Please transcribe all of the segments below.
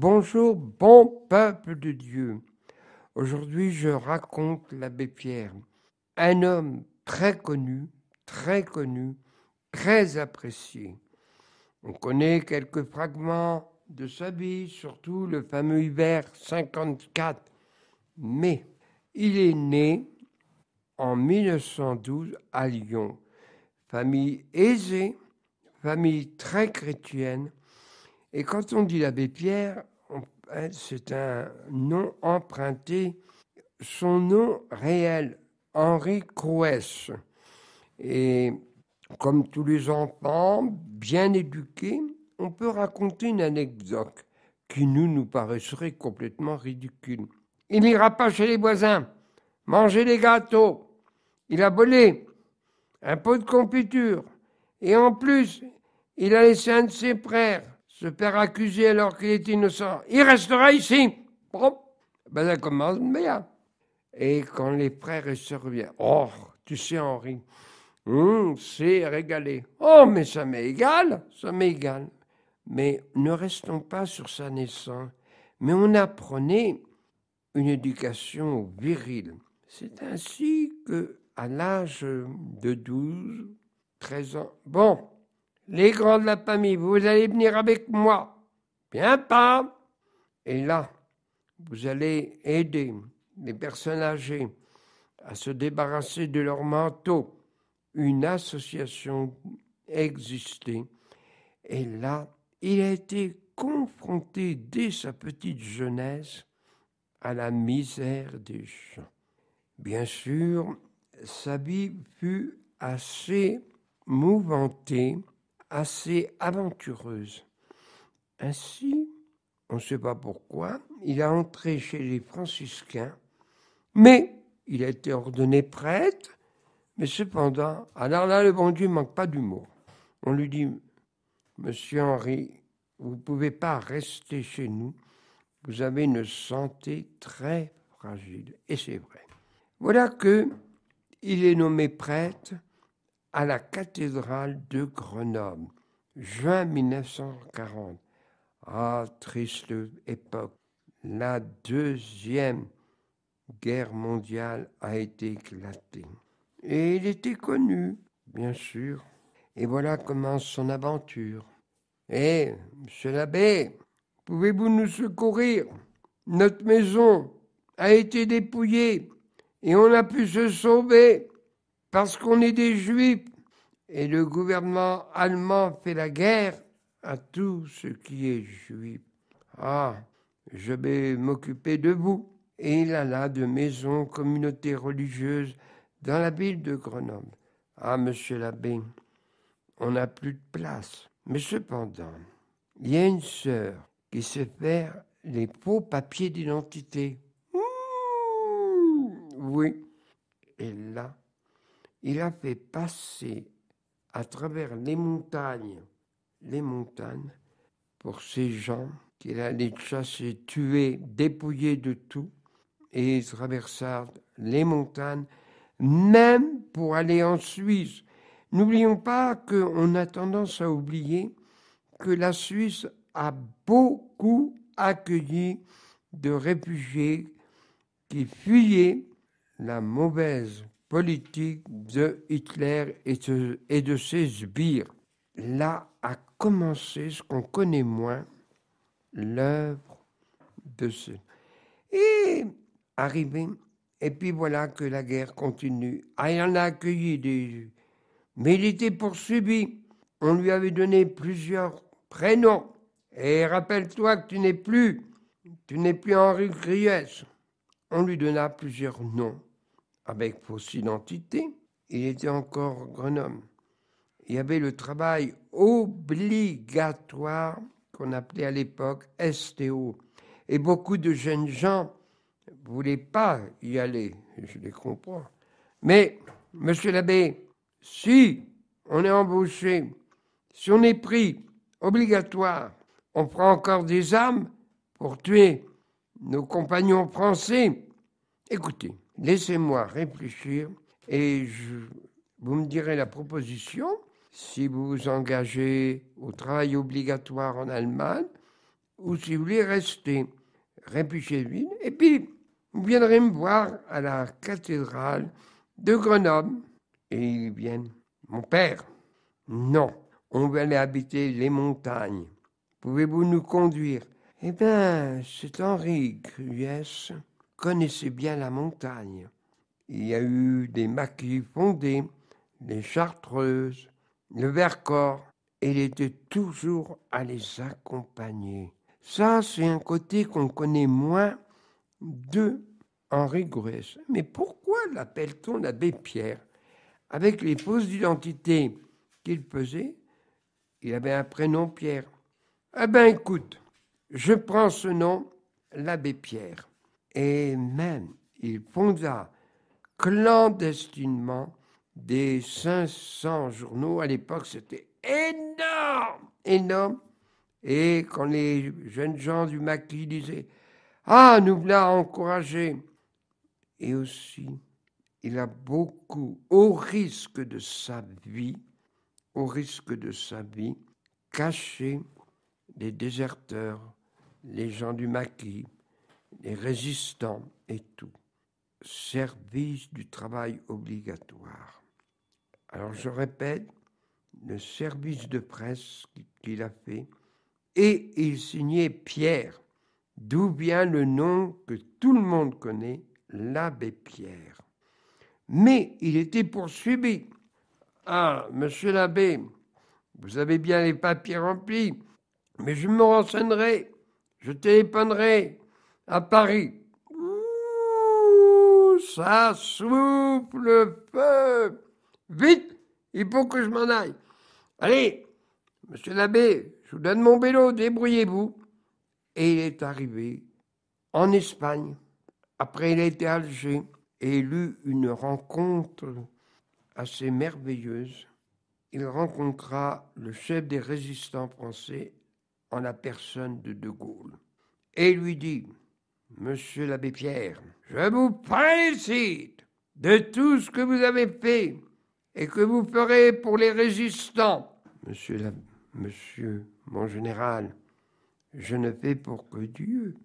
Bonjour, bon peuple de Dieu. Aujourd'hui, je raconte l'abbé Pierre, un homme très connu, très apprécié. On connaît quelques fragments de sa vie, surtout le fameux hiver 54. Mais il est né en 1912 à Lyon. Famille aisée, famille très chrétienne. Et quand on dit l'abbé Pierre, c'est un nom emprunté, son nom réel, Henri Crouès. Et comme tous les enfants, bien éduqués, on peut raconter une anecdote qui nous paraîtrait complètement ridicule. Il n'ira pas chez les voisins, manger des gâteaux. Il a volé un pot de confiture. Et en plus, il a laissé un de ses frères se faire accuser alors qu'il est innocent. Il restera ici. Bon, ben ça commence bien. Et quand les frères et sœurs reviennent, oh, tu sais Henri, c'est régalé. Oh, mais ça m'est égal. Mais ne restons pas sur sa naissance, mais on apprenait une éducation virile. C'est ainsi que, à l'âge de 12, 13 ans, bon, les grands de la famille, vous allez venir avec moi. Bien pas. Et là, vous allez aider les personnes âgées à se débarrasser de leurs manteaux. Une association existait. Et là, il a été confronté dès sa petite jeunesse à la misère des gens. Bien sûr, sa vie fut assez mouvementée, assez aventureuse. Ainsi, on ne sait pas pourquoi, il a entré chez les franciscains, mais il a été ordonné prêtre, mais cependant, alors là, le bon Dieu ne manque pas d'humour. On lui dit, Monsieur Henri, vous ne pouvez pas rester chez nous, vous avez une santé très fragile. Et c'est vrai. Voilà qu'il est nommé prêtre à la cathédrale de Grenoble, juin 1940. Ah, triste époque. La Deuxième Guerre mondiale a été éclatée. Et il était connu, bien sûr. Et voilà commence son aventure. Eh, monsieur l'abbé, pouvez-vous nous secourir? Notre maison a été dépouillée et on a pu se sauver parce qu'on est des juifs. Et le gouvernement allemand fait la guerre à tout ce qui est juif. Ah, je vais m'occuper de vous. Et il alla de maison, communauté religieuse dans la ville de Grenoble. Ah, monsieur l'abbé, on n'a plus de place. Mais cependant, il y a une sœur qui sait faire les faux papiers d'identité. Oui. Et là, il a fait passer à travers les montagnes, pour ces gens qu'il allait chasser, tuer, dépouiller de tout. Et il traversa les montagnes, même pour aller en Suisse. N'oublions pas qu'on a tendance à oublier que la Suisse a beaucoup accueilli de réfugiés qui fuyaient la mauvaise politique de Hitler et de ses sbires. Là a commencé ce qu'on connaît moins, l'œuvre de ce... Et arrivé, et puis voilà que la guerre continue. Ah, il en a accueilli des... Mais il était poursuivi. On lui avait donné plusieurs prénoms. Et rappelle-toi que tu n'es plus Henri Crouès. On lui donna plusieurs noms avec fausse identité. Il était encore Grenoble. Il y avait le travail obligatoire qu'on appelait à l'époque STO. Et beaucoup de jeunes gens ne voulaient pas y aller. Je les comprends. Mais, monsieur l'abbé, si on est embauché, si on est pris obligatoire, on prend encore des armes pour tuer nos compagnons français. Écoutez, laissez-moi réfléchir et vous me direz la proposition si vous vous engagez au travail obligatoire en Allemagne ou si vous voulez rester chez lui, et puis vous viendrez me voir à la cathédrale de Grenoble. Et ils viennent. Mon père, non, on va aller habiter les montagnes. Pouvez-vous nous conduire? Eh bien, c'est Henri Gruyès connaissait bien la montagne. Il y a eu des maquis fondés, les Chartreuses, le Vercors, et il était toujours à les accompagner. Ça, c'est un côté qu'on connaît moins de Henri Gruyès. Mais pourquoi l'appelle-t-on l'abbé Pierre? Avec les fausses d'identité qu'il faisait, il avait un prénom Pierre. Eh bien, écoute, je prends ce nom, l'abbé Pierre. Et même, il fonda clandestinement des 500 journaux. À l'époque, c'était énorme, énorme. Et quand les jeunes gens du maquis disaient « Ah, nous voilà encouragés !» Et aussi, il a beaucoup, au risque de sa vie, caché les déserteurs, les gens du maquis, les résistants et tout. Service du travail obligatoire. Alors je répète, le service de presse qu'il a fait, et il signait Pierre, d'où vient le nom que tout le monde connaît, l'abbé Pierre. Mais il était poursuivi. Ah, monsieur l'abbé, vous avez bien les papiers remplis, mais je me renseignerai, je téléphonerai à Paris. Ouh, ça souffle le feu. Vite, il faut que je m'en aille. Allez, monsieur l'abbé, je vous donne mon vélo, débrouillez-vous. Et il est arrivé en Espagne. Après, il a été à Alger et il eut une rencontre assez merveilleuse. Il rencontra le chef des résistants français en la personne de De Gaulle. Et il lui dit, monsieur l'abbé Pierre, je vous félicite de tout ce que vous avez fait et que vous ferez pour les résistants. Monsieur, mon général, je ne fais pour que Dieu.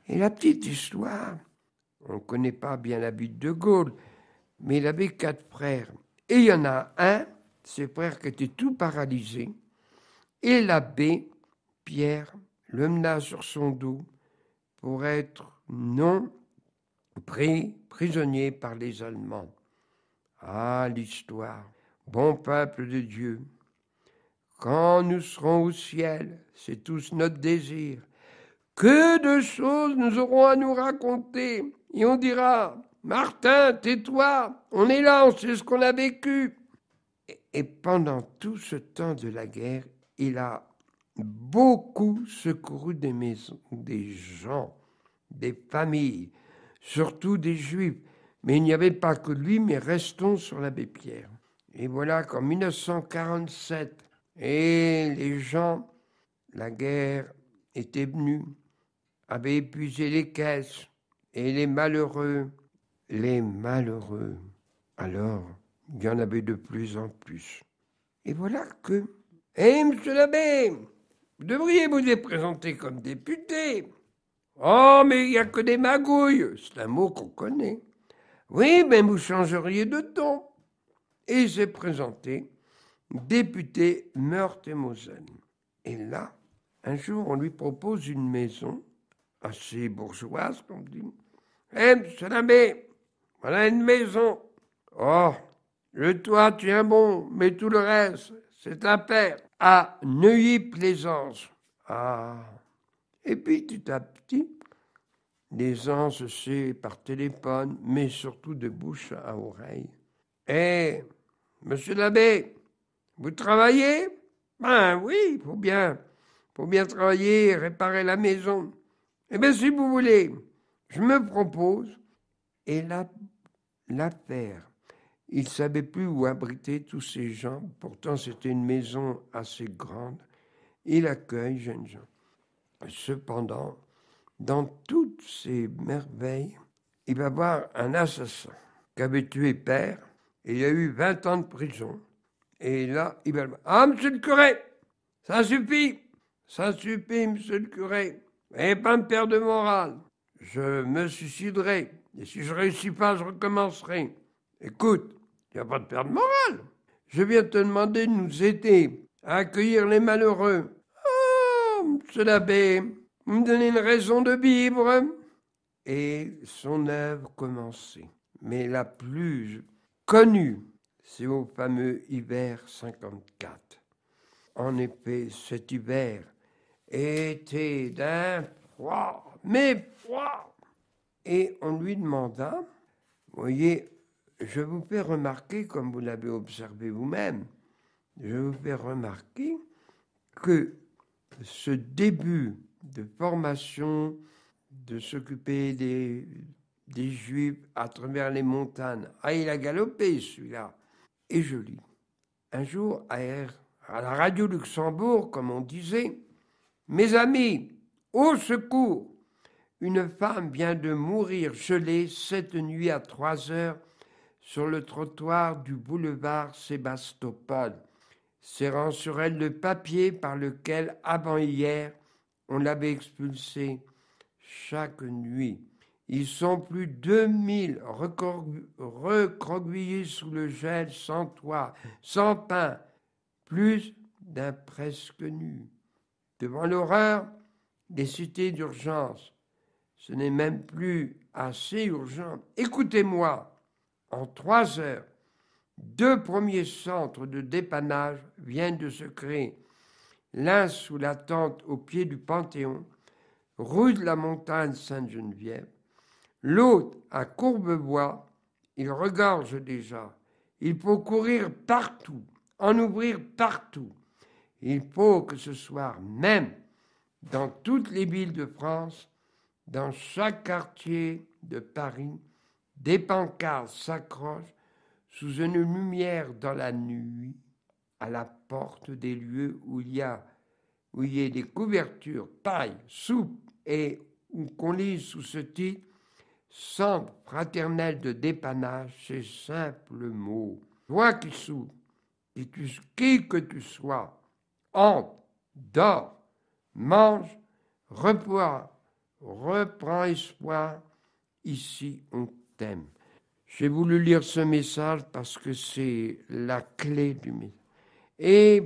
Et la petite histoire, on ne connaît pas bien la vie de De Gaulle, mais il avait 4 frères. Et il y en a un, ses frères qui étaient tout paralysés, et l'abbé Pierre le mena sur son dos pour être non pris prisonnier par les Allemands. Ah, l'histoire, bon peuple de Dieu, quand nous serons au ciel, c'est tous notre désir, que de choses nous aurons à nous raconter, et on dira, Martin, tais-toi, on est là, on sait ce qu'on a vécu. Et pendant tout ce temps de la guerre, il a beaucoup secouru des maisons, des gens, des familles, surtout des Juifs. Mais il n'y avait pas que lui, mais restons sur l'abbé Pierre. Et voilà qu'en 1947, et les gens, la guerre était venue, avaient épuisé les caisses, et les malheureux, alors il y en avait de plus en plus. Et voilà que, monsieur l'abbé, vous devriez vous présenter comme député. Oh, mais il n'y a que des magouilles, c'est un mot qu'on connaît. Oui, mais vous changeriez de ton. Et il s'est présenté député Meurthe-et-Moselle. Et là, un jour, on lui propose une maison assez bourgeoise, comme dit. Monsieur l'abbé, voilà une maison. Oh, le toit tient bon, mais tout le reste, c'est à faire. À Neuilly-Plaisance. Ah. Et puis, petit à petit, les gens se sait par téléphone, mais surtout de bouche à oreille. Eh, monsieur l'abbé, vous travaillez? Ben oui, il faut bien travailler, réparer la maison. Eh bien, si vous voulez, je me propose. Et l'affaire, il ne savait plus où abriter tous ces gens. Pourtant, c'était une maison assez grande. Il accueille jeunes gens. Cependant, dans toutes ces merveilles, il va voir un assassin qui avait tué père. Et il a eu 20 ans de prison. Et là, il va dire, ah, monsieur le curé, ça suffit. Ça suffit, monsieur le curé. Et pas me perdre de morale. Je me suiciderai. Et si je réussis pas, je recommencerai. Écoute, il n'y a pas de perte de morale. Je viens te demander de nous aider à accueillir les malheureux. Oh, monsieur l'abbé, vous me donnez une raison de vivre. Et son œuvre commençait. Mais la plus connue, c'est au fameux hiver 54. En effet, cet hiver était d'un froid, mais froid. Et on lui demanda, vous voyez, je vous fais remarquer, comme vous l'avez observé vous-même, je vous fais remarquer que ce début de formation, de s'occuper des Juifs à travers les montagnes, il a galopé celui-là. Et je lis, un jour à la radio Luxembourg, comme on disait, mes amis, au secours, une femme vient de mourir gelée cette nuit à 3 heures sur le trottoir du boulevard Sébastopol, serrant sur elle le papier par lequel, avant-hier, on l'avait expulsée. Chaque nuit, ils sont plus de 2000 recroquevillés sous le gel, sans toit, sans pain, plus d'un presque nu. Devant l'horreur, des cités d'urgence. Ce n'est même plus assez urgent. Écoutez-moi, en 3 heures, 2 premiers centres de dépannage viennent de se créer. L'un sous la tente au pied du Panthéon, rue de la Montagne Sainte-Geneviève. L'autre à Courbevoie, il regorge déjà. Il faut courir partout, en ouvrir partout. Il faut que ce soir même, dans toutes les villes de France, dans chaque quartier de Paris, des pancartes s'accrochent sous une lumière dans la nuit à la porte des lieux où il y a des couvertures, paille, soupe et où qu'on lise sous ce titre Centre fraternel de dépannage, ces simples mots. Toi qui souffres, qui que tu sois, entre, dors, mange, reprends espoir, ici on t'aime. J'ai voulu lire ce message parce que c'est la clé du message. Et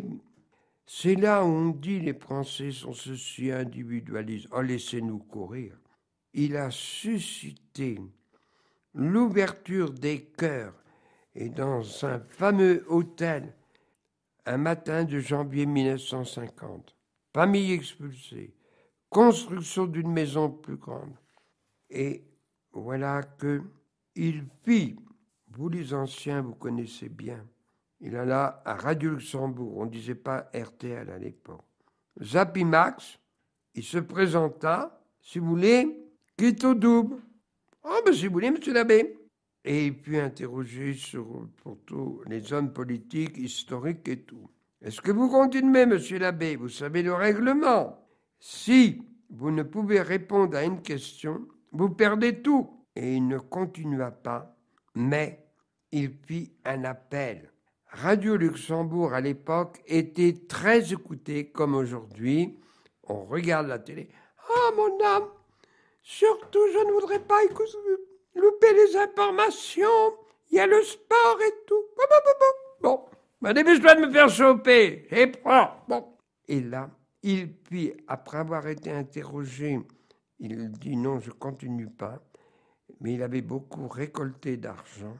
c'est là où on dit les Français sont ceci individualistes. Oh, laissez-nous courir. Il a suscité l'ouverture des cœurs. Et dans un fameux hôtel, un matin de janvier 1950, famille expulsée, construction d'une maison plus grande. Et voilà qu'il fit, vous les anciens, vous connaissez bien, il alla à Radio Luxembourg, on ne disait pas RTL à l'époque. Zapimax, il se présenta, si vous voulez, quitte au double. Ah, ben si vous voulez, monsieur l'abbé. Et il fut interrogé pour tous les hommes politiques, historiques et tout. Est-ce que vous continuez, monsieur l'abbé? Vous savez le règlement. Si vous ne pouvez répondre à une question, vous perdez tout. Et il ne continua pas, mais il fit un appel. Radio Luxembourg, à l'époque, était très écoutée comme aujourd'hui. On regarde la télé. Ah, mon âme, surtout, je ne voudrais pas louper les informations. Il y a le sport et tout. Bon, dépêche-toi de me faire choper. Et prends. Bon. Et là, il fit, après avoir été interrogé, il dit non, je ne continue pas. Mais il avait beaucoup récolté d'argent.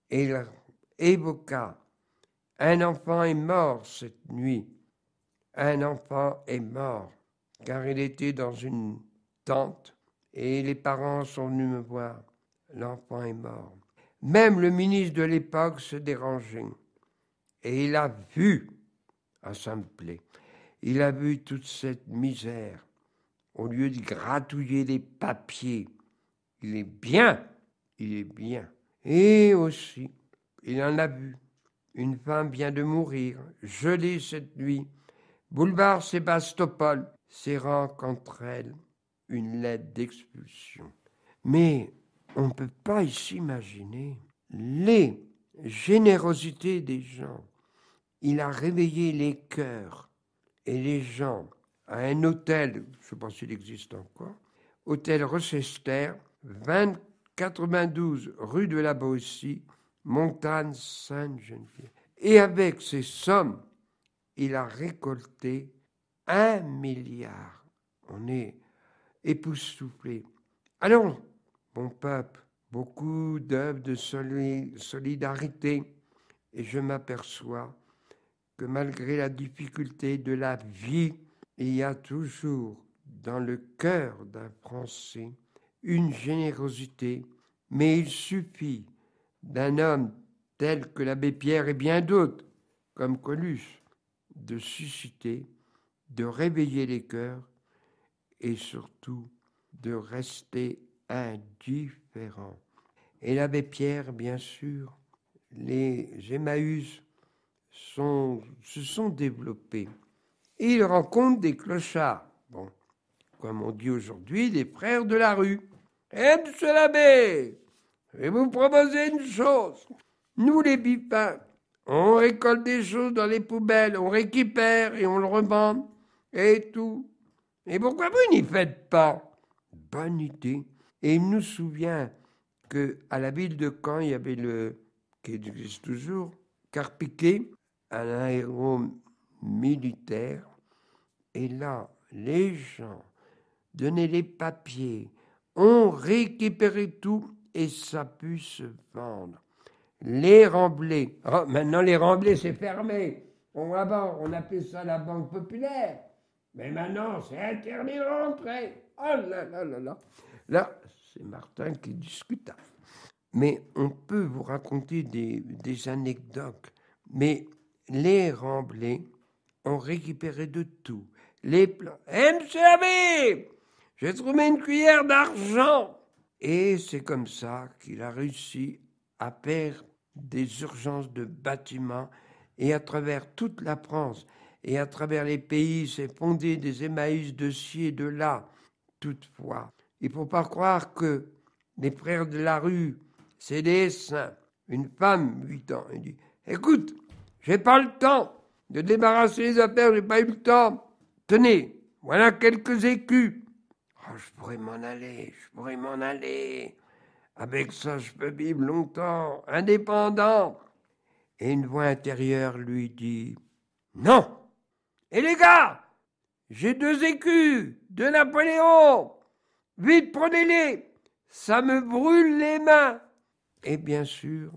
Et il évoqua, un enfant est mort cette nuit. Un enfant est mort, car il était dans une tente et les parents sont venus me voir. L'enfant est mort. Même le ministre de l'époque se dérangeait. Et il a vu, ça me plaît, il a vu toute cette misère. Au lieu de gratouiller les papiers, il est bien. Et aussi, il en a vu. Une femme vient de mourir, gelée cette nuit. Boulevard Sébastopol, serrant contre elle une lettre d'expulsion. Mais on ne peut pas ici imaginer les générosités des gens. Il a réveillé les cœurs et les gens à un hôtel, je ne sais pas s'il existe encore, hôtel Rochester, 92 rue de la Boétie, Montagne Sainte-Geneviève. Et avec ces sommes, il a récolté 1 milliard. On est époustouflé. Allons, bon peuple, beaucoup d'œuvres de solidarité, et je m'aperçois que malgré la difficulté de la vie, il y a toujours dans le cœur d'un Français une générosité, mais il suffit d'un homme tel que l'abbé Pierre et bien d'autres, comme Coluche, de susciter, de réveiller les cœurs et surtout de rester indifférent. Et l'abbé Pierre, bien sûr, les Emmaüs se sont développés. Et il rencontre des clochards, bon, comme on dit aujourd'hui, des frères de la rue. « Eh, monsieur l'abbé, je vais vous proposer une chose. Nous, les bipins, on récolte des choses dans les poubelles, on récupère et on le revend, et tout. Et pourquoi vous n'y faites pas ?» Bonne idée. Et il nous souvient qu'à la ville de Caen, il y avait qui existe toujours, Carpiquet, un aérome militaire. Et là, les gens donnaient les papiers, on récupérait tout et ça pu se vendre. Les remblais. Oh, maintenant, les remblais, c'est fermé. Avant, on appelait ça la Banque populaire. Mais maintenant, c'est interdit de rentrer. Oh là là là là. Là, c'est Martin qui discuta. Mais on peut vous raconter des anecdotes. Mais les remblais ont récupéré de tout. Les plans. « Eh, monsieur l'abbé, j'ai trouvé une cuillère d'argent !» Et c'est comme ça qu'il a réussi à faire des urgences de bâtiments et à travers toute la France et à travers les pays, s'est fondé des Emmaüs de ci et de là. Toutefois, il ne faut pas croire que les frères de la rue, c'est des saints. Une femme, 8 ans, elle dit « Écoute, j'ai pas le temps de débarrasser les affaires, j'ai pas eu le temps. Tenez, voilà quelques écus. Oh, je pourrais m'en aller. Avec ça, je peux vivre longtemps, indépendant. » Et une voix intérieure lui dit « Non. Et les gars, j'ai 2 écus de Napoléon. Vite, prenez-les. Ça me brûle les mains. » Et bien sûr,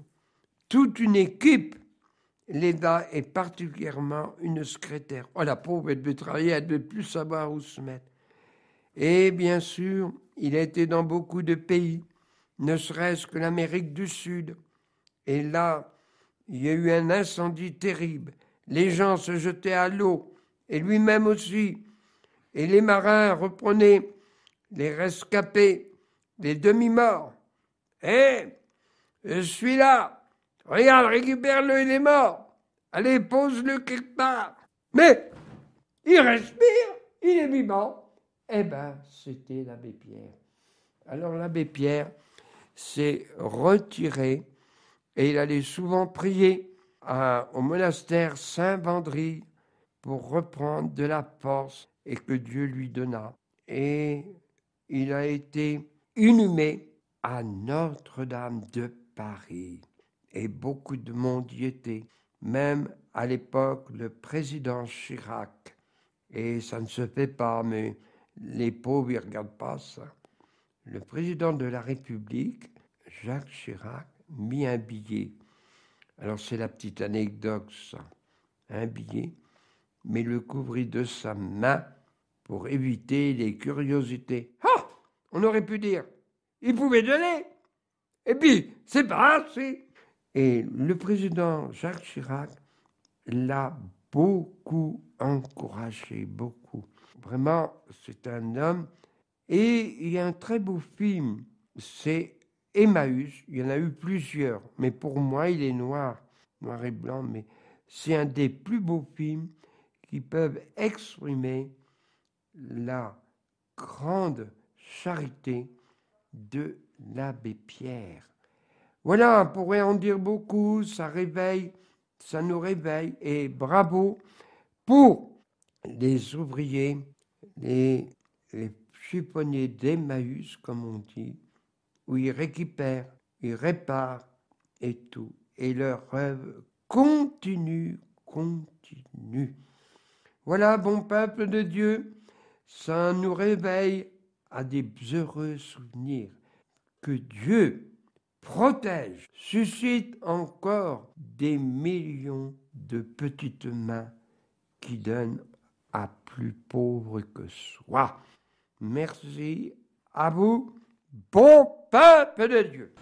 toute une équipe l'aida et particulièrement une secrétaire. Oh, la pauvre, elle devait travailler, elle devait plus savoir où se mettre. Et bien sûr, il a été dans beaucoup de pays, ne serait-ce que l'Amérique du Sud. Et là, il y a eu un incendie terrible. Les gens se jetaient à l'eau, et lui-même aussi. Et les marins reprenaient les rescapés, les demi-morts. « Eh, je suis là. Regarde, récupère-le, il est mort. Allez, pose-le quelque part. » Mais il respire, il est vivant. Eh bien, c'était l'abbé Pierre. Alors l'abbé Pierre s'est retiré et il allait souvent prier au monastère Saint-Vendry pour reprendre de la force et que Dieu lui donna. Et il a été inhumé à Notre-Dame de Paris. Et beaucoup de monde y était. Même à l'époque, le président Chirac. Et ça ne se fait pas, mais les pauvres, ils ne regardent pas ça. Le président de la République, Jacques Chirac, mit un billet. Alors c'est la petite anecdote, ça. Un billet, mais le couvrit de sa main pour éviter les curiosités. Ah, on aurait pu dire, il pouvait donner. Et puis, c'est pas assez. Et le président Jacques Chirac l'a beaucoup encouragé, beaucoup. Vraiment, c'est un homme. Et il y a un très beau film, c'est Emmaüs. Il y en a eu plusieurs, mais pour moi, il est noir et blanc, mais c'est un des plus beaux films qui peuvent exprimer la grande charité de l'abbé Pierre. Voilà, on pourrait en dire beaucoup, ça nous réveille, et bravo pour les ouvriers les chiffonniers d'Emmaüs, comme on dit, où ils récupèrent, ils réparent et tout. Et leur œuvre continue. Voilà, bon peuple de Dieu, ça nous réveille à des heureux souvenirs. Que Dieu protège, suscite encore des millions de petites mains qui donnent à plus pauvre que soi. Merci à vous, bon peuple de Dieu.